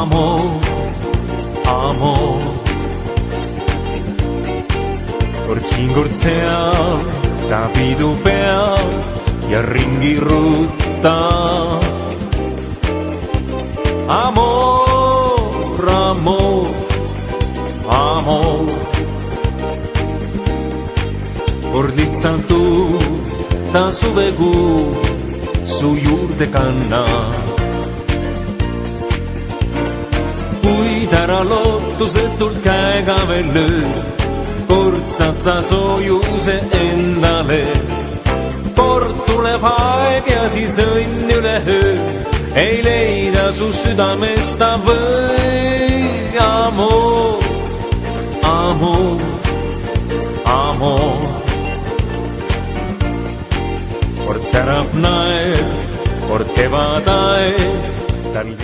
amor, amor. Kord siin, kord seal, ta pidu peal ja ringi ruutab. Amor, amor, amor. Kord lihtsalt tuud ta suvekuu su juurde kannab. Kuid ära lootusetult käega veel lööb, kord saad sa soojuse endale. Kord tuleb aeg ja siis õnn üle öö, ei leida su südamest ta või. Amor, amor, amor. Kord särab naer, kord kevadaeg, tal